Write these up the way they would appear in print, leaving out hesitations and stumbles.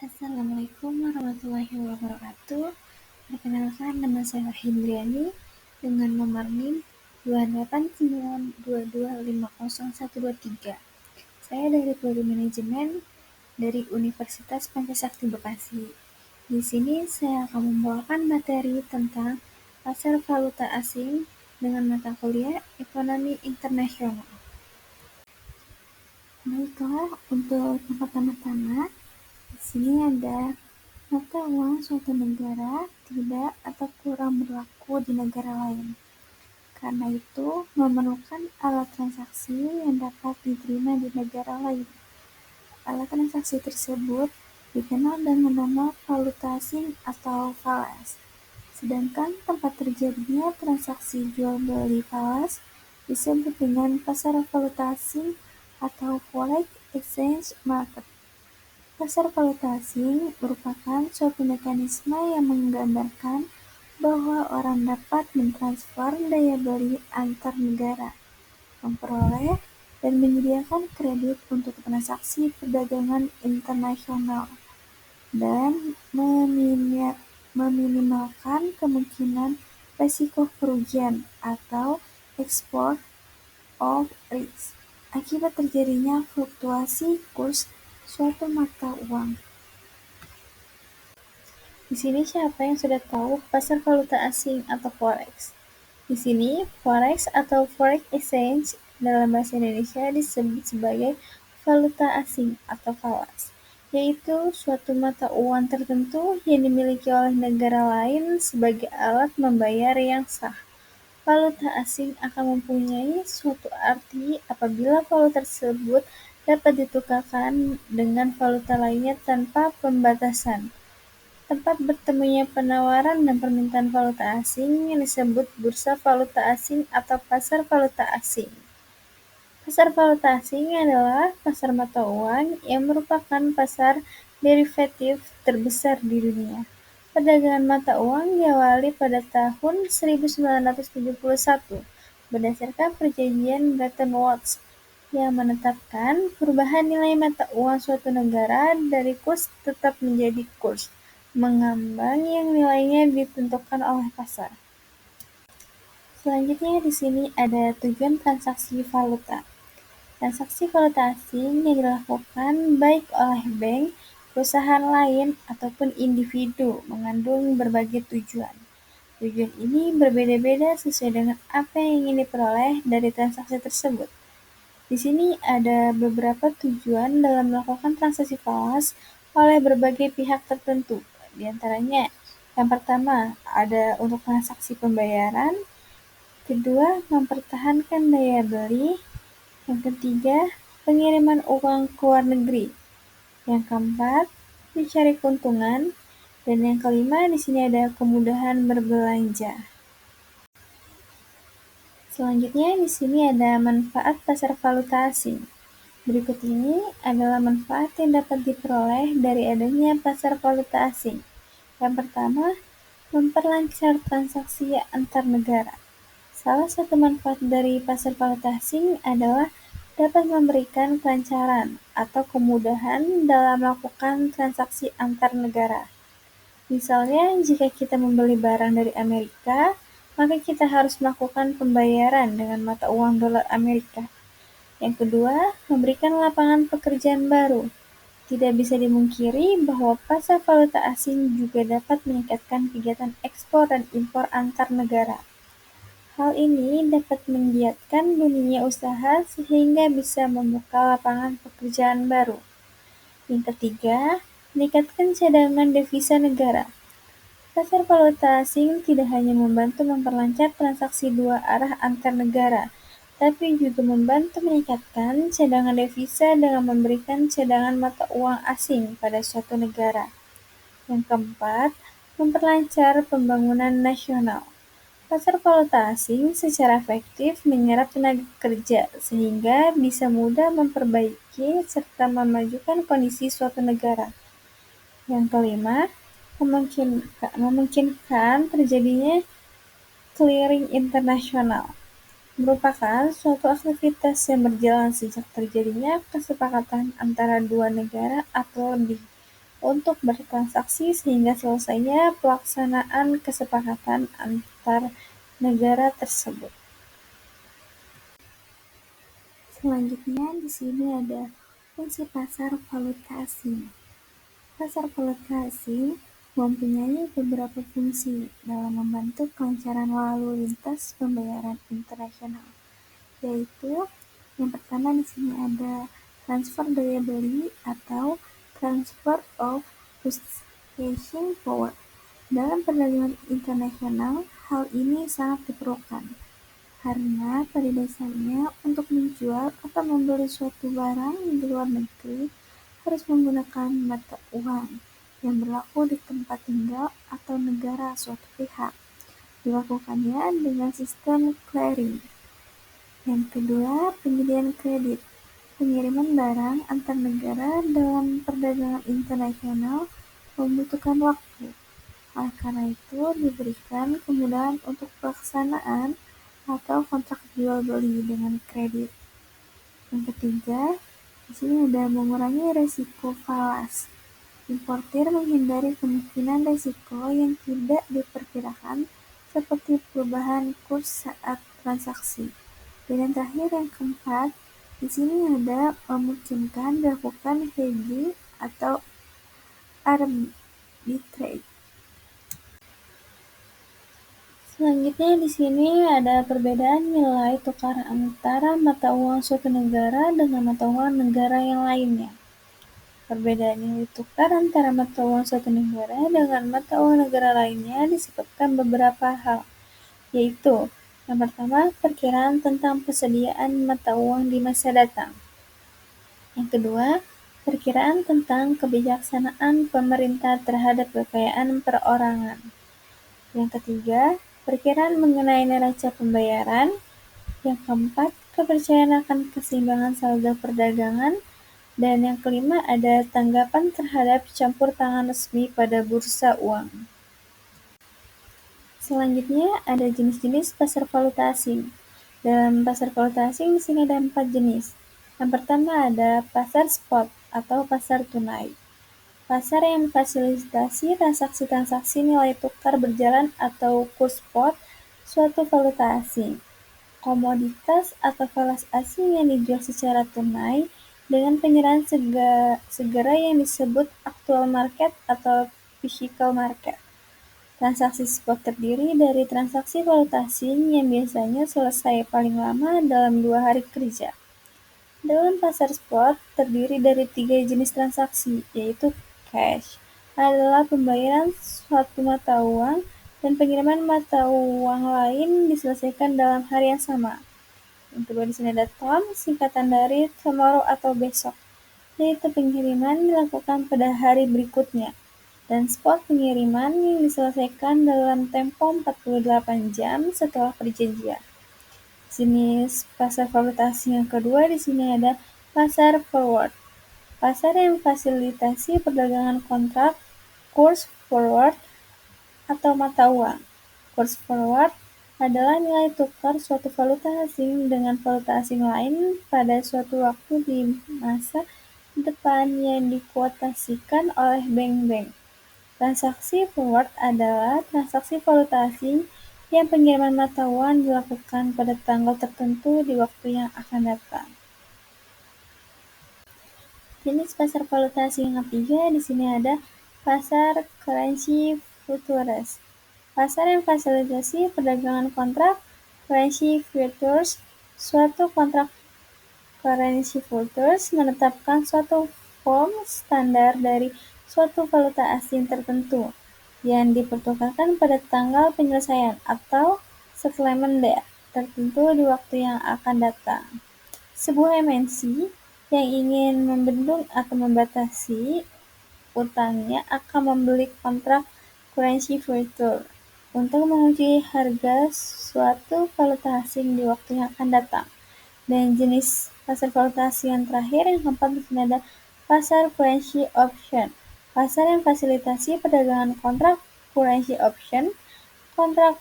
Assalamualaikum warahmatullahi wabarakatuh. Perkenalkan, nama saya Hindriani dengan nomor NIM 289225013. Saya dari Prodi Manajemen dari Universitas Pancasakti Bekasi. Di sini saya akan membawakan materi tentang pasar valuta asing dengan mata kuliah Ekonomi Internasional. Baiklah, untuk yang pertama-tama, di sini ada mata uang suatu negara tidak atau kurang berlaku di negara lain. Karena itu, memerlukan alat transaksi yang dapat diterima di negara lain. Alat transaksi tersebut dikenal dengan nama valuta asing atau falas. Sedangkan tempat terjadinya transaksi jual beli falas disebut dengan pasar valuta asing atau forex exchange market. Pasar valuta asing merupakan suatu mekanisme yang menggambarkan bahwa orang dapat mentransfer daya beli antar negara, memperoleh dan menyediakan kredit untuk transaksi perdagangan internasional, dan meminimalkan kemungkinan risiko kerugian atau export of risk akibat terjadinya fluktuasi kurs suatu mata uang. Di sini siapa yang sudah tahu pasar valuta asing atau forex? Di sini forex atau forex exchange dalam bahasa Indonesia disebut sebagai valuta asing atau falas, yaitu suatu mata uang tertentu yang dimiliki oleh negara lain sebagai alat membayar yang sah. Valuta asing akan mempunyai suatu arti apabila valuta tersebut dapat ditukarkan dengan valuta lainnya tanpa pembatasan. Tempat bertemunya penawaran dan permintaan valuta asing yang disebut bursa valuta asing atau pasar valuta asing. Pasar valuta asing adalah pasar mata uang yang merupakan pasar derivatif terbesar di dunia. Perdagangan mata uang diawali pada tahun 1971 berdasarkan perjanjian Bretton Woods yang menetapkan perubahan nilai mata uang suatu negara dari kurs tetap menjadi kurs mengambang yang nilainya ditentukan oleh pasar. Selanjutnya di sini ada tujuan transaksi valuta. Transaksi valuta asing yang dilakukan baik oleh bank, perusahaan lain, ataupun individu mengandung berbagai tujuan. Tujuan ini berbeda-beda sesuai dengan apa yang ingin diperoleh dari transaksi tersebut. Di sini ada beberapa tujuan dalam melakukan transaksi falas oleh berbagai pihak tertentu. Di antaranya, yang pertama ada untuk transaksi pembayaran, kedua mempertahankan daya beli, yang ketiga pengiriman uang ke luar negeri, yang keempat mencari keuntungan, dan yang kelima di sini ada kemudahan berbelanja. Selanjutnya di sini ada manfaat pasar valuta asing. Berikut ini adalah manfaat yang dapat diperoleh dari adanya pasar valuta asing. Yang pertama, memperlancar transaksi antar negara. Salah satu manfaat dari pasar valuta asing adalah dapat memberikan kelancaran atau kemudahan dalam melakukan transaksi antar negara. Misalnya, jika kita membeli barang dari Amerika, maka kita harus melakukan pembayaran dengan mata uang dolar Amerika. Yang kedua, memberikan lapangan pekerjaan baru. Tidak bisa dimungkiri bahwa pasar valuta asing juga dapat meningkatkan kegiatan ekspor dan impor antar negara. Hal ini dapat menggiatkan dunia usaha sehingga bisa membuka lapangan pekerjaan baru. Yang ketiga, meningkatkan cadangan devisa negara. Pasar valuta asing tidak hanya membantu memperlancar transaksi dua arah antar negara, tapi juga membantu meningkatkan cadangan devisa dengan memberikan cadangan mata uang asing pada suatu negara. Yang keempat, memperlancar pembangunan nasional. Pasar valuta asing secara efektif menyerap tenaga kerja sehingga bisa mudah memperbaiki serta memajukan kondisi suatu negara. Yang kelima, memungkinkan terjadinya clearing internasional. Merupakan suatu aktivitas yang berjalan sejak terjadinya kesepakatan antara dua negara atau lebih untuk bertransaksi sehingga selesainya pelaksanaan kesepakatan antar negara tersebut. Selanjutnya di sini ada fungsi pasar valuta asing. Pasar valuta asing mempunyai beberapa fungsi dalam membantu kelancaran lalu lintas pembayaran internasional, yaitu yang pertama di sini ada transfer daya beli atau transfer of purchasing power. Dalam perdagangan internasional, hal ini sangat diperlukan karena pada dasarnya untuk menjual atau membeli suatu barang di luar negeri harus menggunakan mata uang yang berlaku di tempat tinggal atau negara suatu pihak. Dilakukannya dengan sistem clearing. Yang kedua, penyediaan kredit. Pengiriman barang antar negara dalam perdagangan internasional membutuhkan waktu. Oleh karena itu, diberikan kemudahan untuk pelaksanaan atau kontrak jual beli dengan kredit. Yang ketiga, di sini ada mengurangi resiko falas. Importir menghindari kemungkinan resiko yang tidak diperkirakan seperti perubahan kurs saat transaksi. Dan yang terakhir yang keempat, di sini ada memungkinkan dilakukan hedging atau arbitrage. Selanjutnya di sini ada perbedaan nilai tukar antara mata uang suatu negara dengan mata uang negara yang lainnya. Perbedaan nilai tukar antara mata uang suatu negara dengan mata uang negara lainnya disebabkan beberapa hal, yaitu yang pertama, perkiraan tentang persediaan mata uang di masa datang. Yang kedua, perkiraan tentang kebijaksanaan pemerintah terhadap kekayaan perorangan. Yang ketiga, perkiraan mengenai neraca pembayaran. Yang keempat, kepercayaan akan keseimbangan saldo perdagangan. Dan yang kelima ada tanggapan terhadap campur tangan resmi pada bursa uang. Selanjutnya ada jenis-jenis pasar valuta asing. Dalam pasar valuta asing di sini ada 4 jenis. Yang pertama ada pasar spot atau pasar tunai. Pasar yang memfasilitasi transaksi-transaksi nilai tukar berjalan atau kurs spot suatu valuta asing. Komoditas atau falas asing yang dijual secara tunai dengan penyerahan segera yang disebut actual market atau physical market. Transaksi spot terdiri dari transaksi valuta asing yang biasanya selesai paling lama dalam 2 hari kerja. Dalam pasar spot terdiri dari 3 jenis transaksi, yaitu cash adalah pembayaran suatu mata uang dan pengiriman mata uang lain diselesaikan dalam hari yang sama. Yang kedua di sini ada TOM, singkatan dari tomorrow atau besok, yaitu pengiriman dilakukan pada hari berikutnya. Dan spot pengiriman yang diselesaikan dalam tempo 48 jam setelah perjanjian. Jenis pasar valuta asing yang kedua di sini ada pasar forward. Pasar yang memfasilitasi perdagangan kontrak, kurs forward atau mata uang. Kurs forward adalah nilai tukar suatu valuta asing dengan valuta asing lain pada suatu waktu di masa depan yang dikuotasikan oleh bank-bank. Transaksi forward adalah transaksi valuta asing yang pengiriman mata uang dilakukan pada tanggal tertentu di waktu yang akan datang. Jenis pasar valuta asing yang ketiga di sini ada pasar currency futures. Pasar yang fasilitasi perdagangan kontrak currency futures. Suatu kontrak currency futures menetapkan suatu form standar dari suatu valuta asing tertentu yang dipertukarkan pada tanggal penyelesaian atau settlement date tertentu di waktu yang akan datang. Sebuah MNC yang ingin membendung atau membatasi utangnya akan membeli kontrak currency future untuk menguji harga suatu valuta asing di waktu yang akan datang. Dan jenis pasar valuta asing yang terakhir yang keempat di sini ada pasar currency option. Pasar yang fasilitasi perdagangan kontrak currency option. Kontrak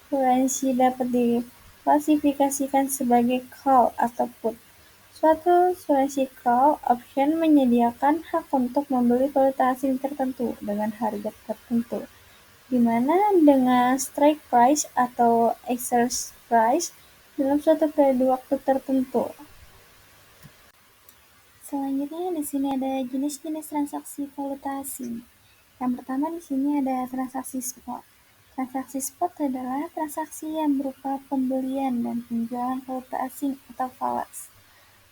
currency dapat diklasifikasikan sebagai call atau put. Suatu solusi call option menyediakan hak untuk membeli valuta asing tertentu dengan harga tertentu, di mana dengan strike price atau exercise price dalam suatu periode waktu tertentu. Selanjutnya di sini ada jenis-jenis transaksi valuta asing. Yang pertama di sini ada transaksi spot. Transaksi spot adalah transaksi yang berupa pembelian dan penjualan valuta asing atau falas,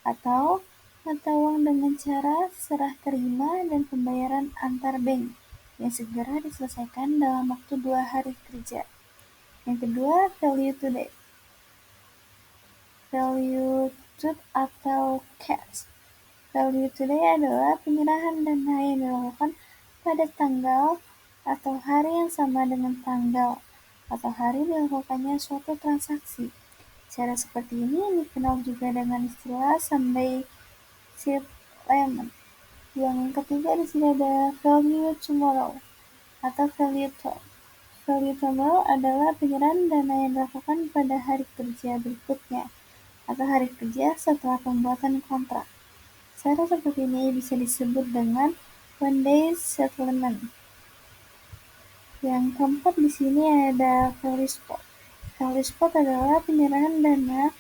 atau mata uang dengan cara serah terima dan pembayaran antar bank yang segera diselesaikan dalam waktu 2 hari kerja. Yang kedua, value to date. Value to atau cash. Value today adalah penyerahan dana yang dilakukan pada tanggal atau hari yang sama dengan tanggal atau hari dilakukannya suatu transaksi. Cara seperti ini dikenal juga dengan istilah Sunday settlement. Yang ketiga di sini ada value tomorrow atau value to. Value tomorrow adalah penyerahan dana yang dilakukan pada hari kerja berikutnya atau hari kerja setelah pembuatan kontrak. Cara seperti ini bisa disebut dengan one day settlement. Yang keempat di sini ada value spot. Value spot adalah penyerahan dana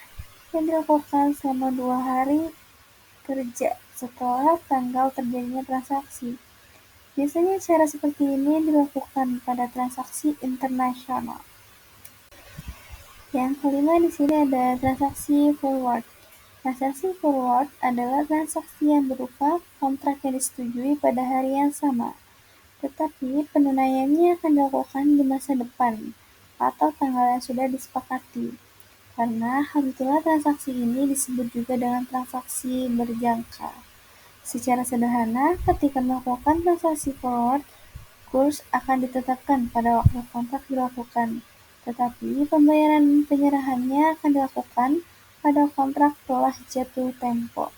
yang dilakukan selama 2 hari kerja setelah tanggal terjadinya transaksi. Biasanya cara seperti ini dilakukan pada transaksi internasional. Yang kelima di sini ada transaksi forward. Transaksi forward adalah transaksi yang berupa kontrak yang disetujui pada hari yang sama, tetapi penunaiannya akan dilakukan di masa depan atau tanggal yang sudah disepakati. Karena hal itulah transaksi ini disebut juga dengan transaksi berjangka. Secara sederhana, ketika melakukan transaksi forward, kurs akan ditetapkan pada waktu kontrak dilakukan, tetapi pembayaran penyerahannya akan dilakukan pada kontrak telah jatuh tempo.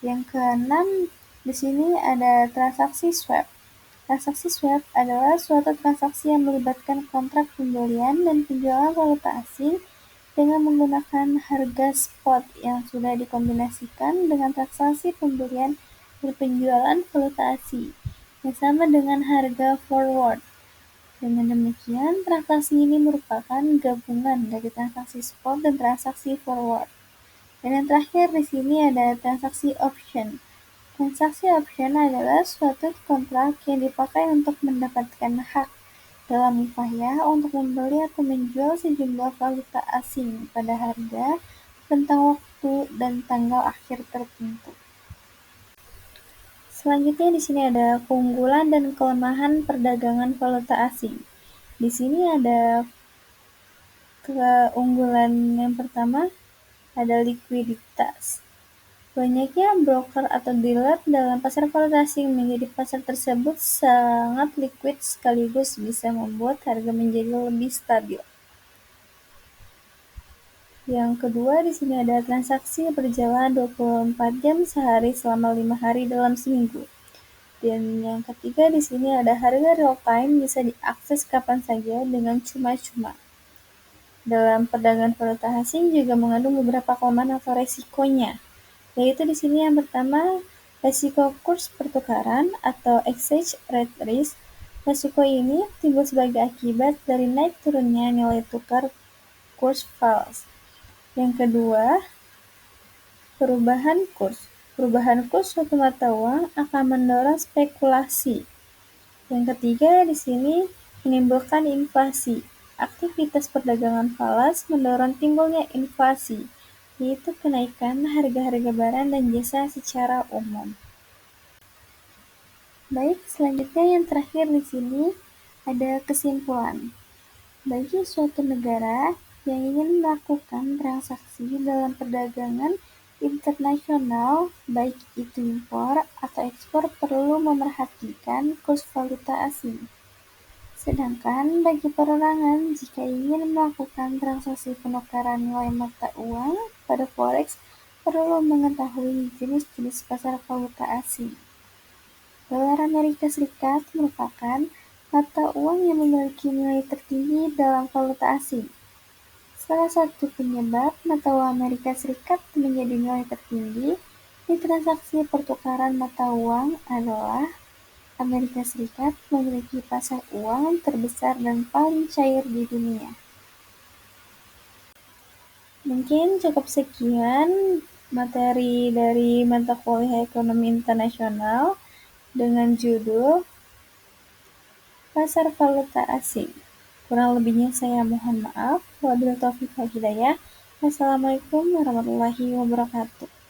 Yang keenam, di sini ada transaksi swap. Transaksi swap adalah suatu transaksi yang melibatkan kontrak pembelian dan penjualan valuta asing dengan menggunakan harga spot yang sudah dikombinasikan dengan transaksi pembelian dan penjualan valuta asing yang sama dengan harga forward. Dengan demikian, transaksi ini merupakan gabungan dari transaksi spot dan transaksi forward. Dan yang terakhir di sini ada transaksi option. Transaksi option adalah suatu kontrak yang dipakai untuk mendapatkan hak dalam upaya untuk membeli atau menjual sejumlah valuta asing pada harga, rentang waktu, dan tanggal akhir tertentu. Selanjutnya di sini ada keunggulan dan kelemahan perdagangan valuta asing. Di sini ada keunggulan yang pertama ada likuiditas. Banyaknya broker atau dealer dalam pasar valuta asing menjadi pasar tersebut sangat liquid sekaligus bisa membuat harga menjadi lebih stabil. Yang kedua di sini ada transaksi berjalan 24 jam sehari selama 5 hari dalam seminggu. Dan yang ketiga di sini ada harga real time bisa diakses kapan saja dengan cuma-cuma. Dalam perdagangan valuta asing juga mengandung beberapa kelemahan atau resikonya. Yaitu di sini yang pertama, resiko kurs pertukaran atau exchange rate risk. Resiko ini timbul sebagai akibat dari naik turunnya nilai tukar kurs falas. Yang kedua, perubahan kurs. Perubahan kurs suatu mata uang akan mendorong spekulasi. Yang ketiga di sini menimbulkan inflasi. Aktivitas perdagangan falas mendorong timbulnya inflasi, yaitu kenaikan harga-harga barang dan jasa secara umum. Baik, selanjutnya yang terakhir di sini ada kesimpulan. Bagi suatu negara yang ingin melakukan transaksi dalam perdagangan internasional, baik itu impor atau ekspor, perlu memerhatikan kurs valuta asing. Sedangkan bagi perorangan, jika ingin melakukan transaksi penukaran nilai mata uang pada forex, perlu mengetahui jenis-jenis pasar valuta asing. Dolar Amerika Serikat merupakan mata uang yang memiliki nilai tertinggi dalam valuta asing. Salah satu penyebab mata uang Amerika Serikat menjadi nilai tertinggi di transaksi pertukaran mata uang adalah Amerika Serikat memiliki pasar uang terbesar dan paling cair di dunia. Mungkin cukup sekian materi dari mata kuliah Ekonomi Internasional dengan judul Pasar Valuta Asing. Kurang lebihnya saya mohon maaf. Wabillahi taufiq wal hidayah. Wassalamualaikum warahmatullahi wabarakatuh.